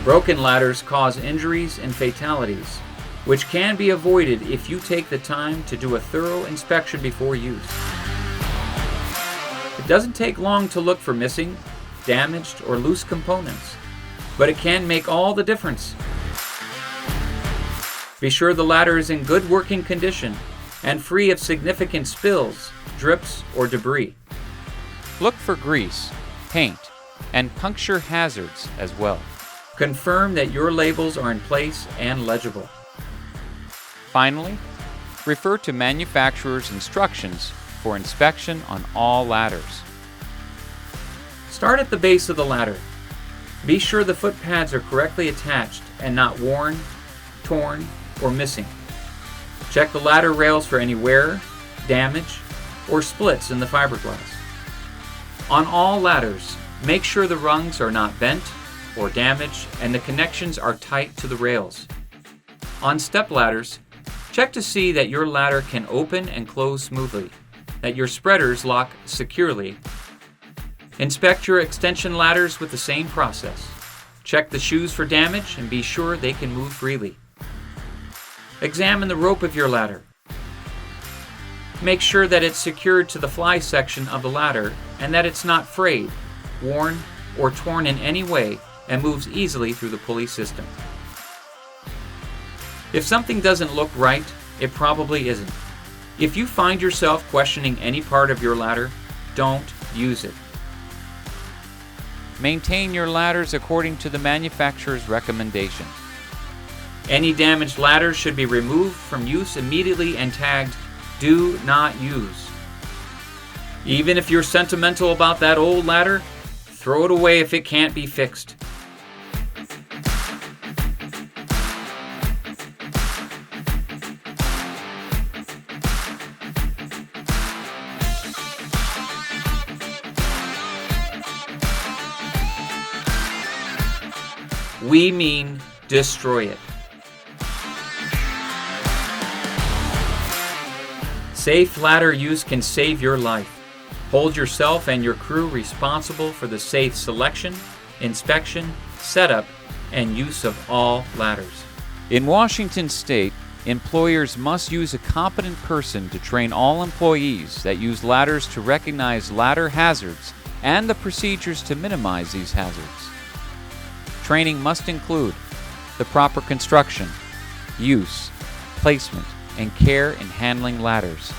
Broken ladders cause injuries and fatalities, which can be avoided if you take the time to do a thorough inspection before use. It doesn't take long to look for missing, damaged, or loose components, but it can make all the difference. Be sure the ladder is in good working condition and free of significant spills, drips, or debris. Look for grease, paint, and puncture hazards as well. Confirm that your labels are in place and legible. Finally, refer to manufacturer's instructions for inspection on all ladders. Start at the base of the ladder. Be sure the foot pads are correctly attached and not worn, torn, or missing. Check the ladder rails for any wear, damage, or splits in the fiberglass. On all ladders, make sure the rungs are not bent or damaged and the connections are tight to the rails. On step ladders, check to see that your ladder can open and close smoothly, that your spreaders lock securely. Inspect your extension ladders with the same process. Check the shoes for damage and be sure they can move freely. Examine the rope of your ladder. Make sure that it's secured to the fly section of the ladder and that it's not frayed, worn, or torn in any way and moves easily through the pulley system. If something doesn't look right, it probably isn't. If you find yourself questioning any part of your ladder, don't use it. Maintain your ladders according to the manufacturer's recommendation. Any damaged ladders should be removed from use immediately and tagged "Do Not Use." Even if you're sentimental about that old ladder, throw it away if it can't be fixed. We mean destroy it. Safe ladder use can save your life. Hold yourself and your crew responsible for the safe selection, inspection, setup, and use of all ladders. In Washington State, employers must use a competent person to train all employees that use ladders to recognize ladder hazards and the procedures to minimize these hazards. Training must include the proper construction, use, placement, and care in handling ladders,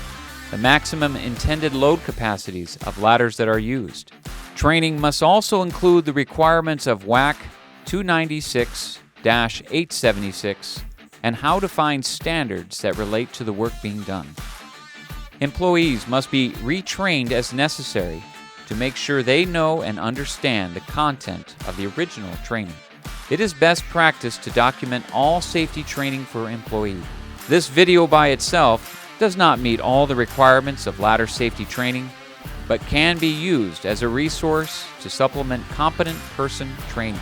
the maximum intended load capacities of ladders that are used. Training must also include the requirements of WAC 296-876 and how to find standards that relate to the work being done. Employees must be retrained as necessary to make sure they know and understand the content of the original training. It is best practice to document all safety training for employees. This video by itself does not meet all the requirements of ladder safety training, but can be used as a resource to supplement competent person training.